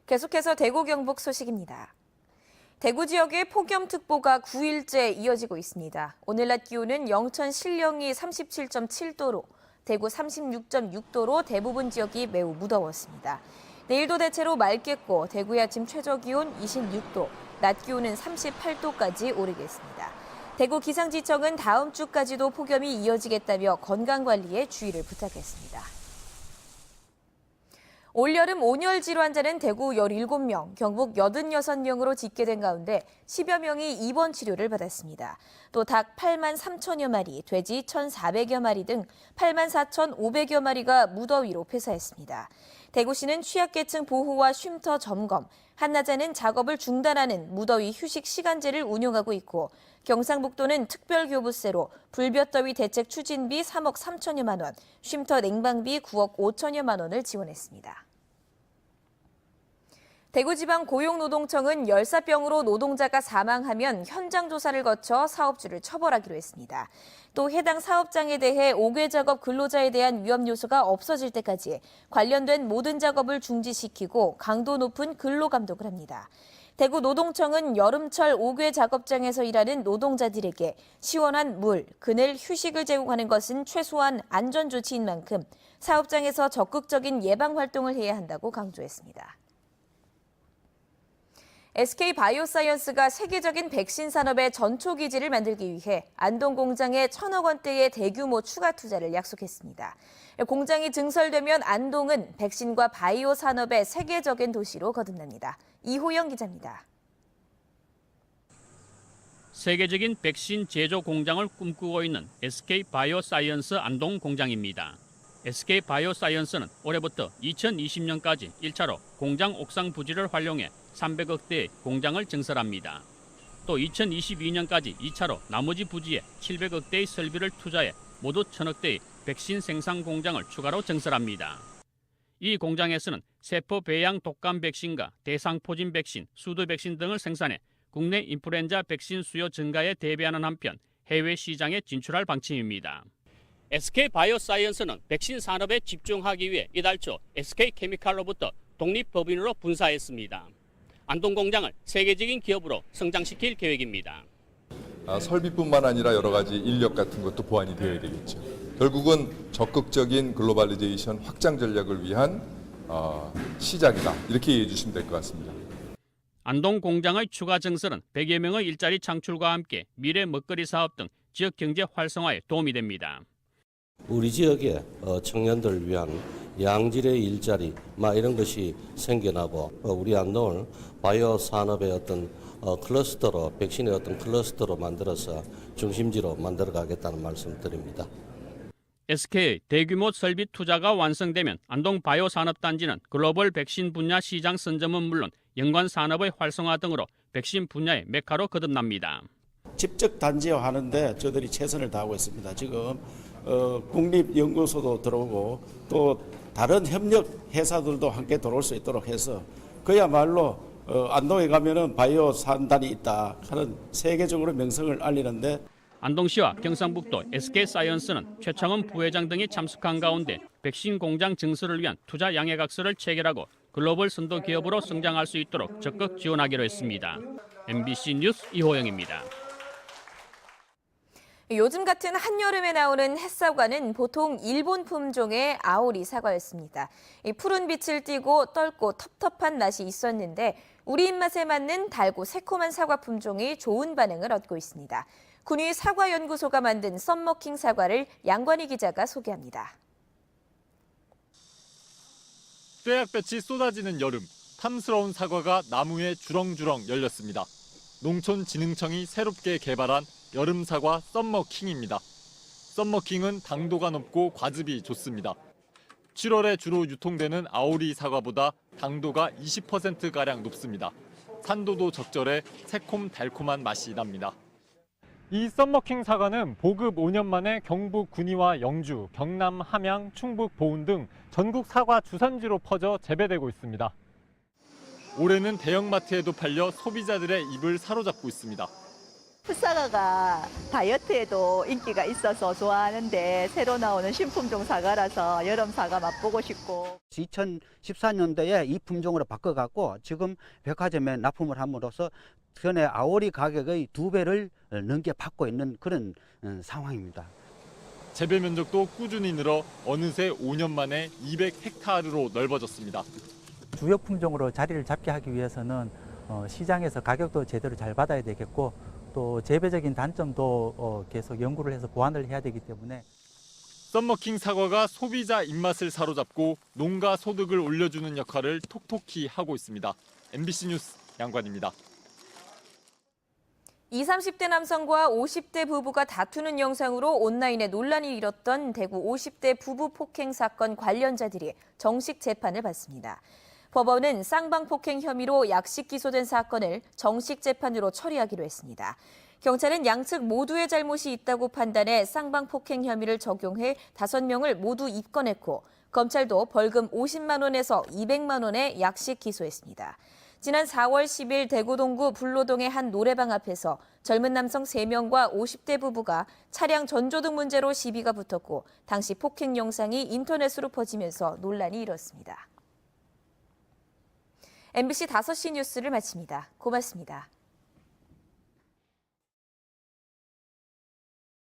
계속해서 대구 경북 소식입니다. 대구 지역에 폭염특보가 9일째 이어지고 있습니다. 오늘 낮 기온은 영천 신령이 37.7도로, 대구 36.6도로 대부분 지역이 매우 무더웠습니다. 내일도 대체로 맑겠고 대구의 아침 최저 기온 26도, 낮 기온은 38도까지 오르겠습니다. 대구 기상지청은 다음 주까지도 폭염이 이어지겠다며 건강관리에 주의를 부탁했습니다. 올여름 온열 질환자는 대구 17명, 경북 86명으로 집계된 가운데 10여 명이 입원 치료를 받았습니다. 또 닭 8만 3천여 마리, 돼지 1,400여 마리 등 8만 4,500여 마리가 무더위로 폐사했습니다. 대구시는 취약계층 보호와 쉼터 점검, 한낮에는 작업을 중단하는 무더위 휴식 시간제를 운영하고 있고 경상북도는 특별교부세로 불볕더위 대책 추진비 3억 3천여만 원, 쉼터 냉방비 9억 5천여만 원을 지원했습니다. 대구지방고용노동청은 열사병으로 노동자가 사망하면 현장 조사를 거쳐 사업주를 처벌하기로 했습니다. 또 해당 사업장에 대해 옥외 작업 근로자에 대한 위험 요소가 없어질 때까지 관련된 모든 작업을 중지시키고 강도 높은 근로 감독을 합니다. 대구노동청은 여름철 옥외 작업장에서 일하는 노동자들에게 시원한 물, 그늘, 휴식을 제공하는 것은 최소한 안전 조치인 만큼 사업장에서 적극적인 예방 활동을 해야 한다고 강조했습니다. SK바이오사이언스가 세계적인 백신 산업의 전초기지를 만들기 위해 안동 공장에 1,000억 원대의 대규모 추가 투자를 약속했습니다. 공장이 증설되면 안동은 백신과 바이오 산업의 세계적인 도시로 거듭납니다. 이호영 기자입니다. 세계적인 백신 제조 공장을 꿈꾸고 있는 SK바이오사이언스 안동 공장입니다. SK바이오사이언스는 올해부터 2020년까지 1차로 공장 옥상 부지를 활용해 300억 대의 공장을 증설합니다. 또 2022년까지 2차로 나머지 부지에 700억 대의 설비를 투자해 모두 1,000억 대의 백신 생산 공장을 추가로 증설합니다. 이 공장에서는 세포 배양 독감 백신과 대상포진 백신, 수두 백신 등을 생산해 국내 인플루엔자 백신 수요 증가에 대비하는 한편 해외 시장에 진출할 방침입니다. SK바이오사이언스는 백신 산업에 집중하기 위해 이달 초 SK케미칼로부터 독립법인으로 분사했습니다. 안동 공장을 세계적인 기업으로 성장시킬 계획입니다. 설비뿐만 아니라 여러 가지 인력 같은 것도 보완이 되어야 되겠죠. 결국은 적극적인 글로벌리제이션 확장 전략을 위한 시작이다. 이렇게 이해해 주시면 될 것 같습니다. 안동 공장의 추가 증설은 100여 명의 일자리 창출과 함께 미래 먹거리 사업 등 지역 경제 활성화에 도움이 됩니다. 우리 지역의 청년들을 위한 양질의 일자리 이런 것이 생겨나고 우리 안동을 바이오 산업의 어떤 클러스터로 백신의 어떤 클러스터로 만들어서 중심지로 만들어가겠다는 말씀드립니다. SK 대규모 설비 투자가 완성되면 안동 바이오 산업단지는 글로벌 백신 분야 시장 선점은 물론 연관 산업의 활성화 등으로 백신 분야의 메카로 거듭납니다. 직접 단지화하는데 저희들이 최선을 다하고 있습니다. 지금 국립연구소도 들어오고 또 다른 협력 회사들도 함께 들어올 수 있도록 해서 그야말로 안동에 가면은 바이오 산단이 있다 하는 세계적으로 명성을 알리는데 안동시와 경상북도 SK사이언스는 최창원 부회장 등이 참석한 가운데 백신 공장 증설을 위한 투자 양해각서를 체결하고 글로벌 선도 기업으로 성장할 수 있도록 적극 지원하기로 했습니다. MBC 뉴스 이호영입니다. 요즘 같은 한여름에 나오는 햇사과는 보통 일본 품종의 아오리 사과였습니다. 푸른 빛을 띠고 떫고 텁텁한 맛이 있었는데 우리 입맛에 맞는 달고 새콤한 사과 품종이 좋은 반응을 얻고 있습니다. 군위 사과연구소가 만든 썸머킹 사과를 양관희 기자가 소개합니다. 쇠약볕이 쏟아지는 여름, 탐스러운 사과가 나무에 주렁주렁 열렸습니다. 농촌진흥청이 새롭게 개발한 여름 사과 썸머킹입니다. 썸머킹은 당도가 높고 과즙이 좋습니다. 7월에 주로 유통되는 아오리 사과보다 당도가 20%가량 높습니다. 산도도 적절해 새콤달콤한 맛이 납니다. 이 썸머킹 사과는 보급 5년 만에 경북 군위와 영주, 경남 함양, 충북 보은 등 전국 사과 주산지로 퍼져 재배되고 있습니다. 올해는 대형마트에도 팔려 소비자들의 입을 사로잡고 있습니다. 풋사과가 다이어트에도 인기가 있어서 좋아하는데 새로 나오는 신품종 사과라서 여름 사과 맛보고 싶고 2014년도에 이 품종으로 바꿔갖고 지금 백화점에 납품을 함으로써 전에 아오리 가격의 2배를 넘게 받고 있는 그런 상황입니다. 재배 면적도 꾸준히 늘어 어느새 5년 만에 200헥타르로 넓어졌습니다. 주요 품종으로 자리를 잡게 하기 위해서는 시장에서 가격도 제대로 잘 받아야 되겠고 또 재배적인 단점도 계속 연구를 해서 보완을 해야 되기 때문에 썸머킹 사과가 소비자 입맛을 사로잡고 농가 소득을 올려주는 역할을 톡톡히 하고 있습니다. MBC 뉴스 양관입니다. 20, 30대 남성과 50대 부부가 다투는 영상으로 온라인에 논란이 일었던 대구 50대 부부 폭행 사건 관련자들이 정식 재판을 받습니다. 법원은 쌍방폭행 혐의로 약식 기소된 사건을 정식 재판으로 처리하기로 했습니다. 경찰은 양측 모두의 잘못이 있다고 판단해 쌍방폭행 혐의를 적용해 5명을 모두 입건했고 검찰도 벌금 50만 원에서 200만 원의 약식 기소했습니다. 지난 4월 10일 대구 동구 불로동의 한 노래방 앞에서 젊은 남성 3명과 50대 부부가 차량 전조등 문제로 시비가 붙었고 당시 폭행 영상이 인터넷으로 퍼지면서 논란이 일었습니다. MBC 5시 뉴스를 마칩니다. 고맙습니다.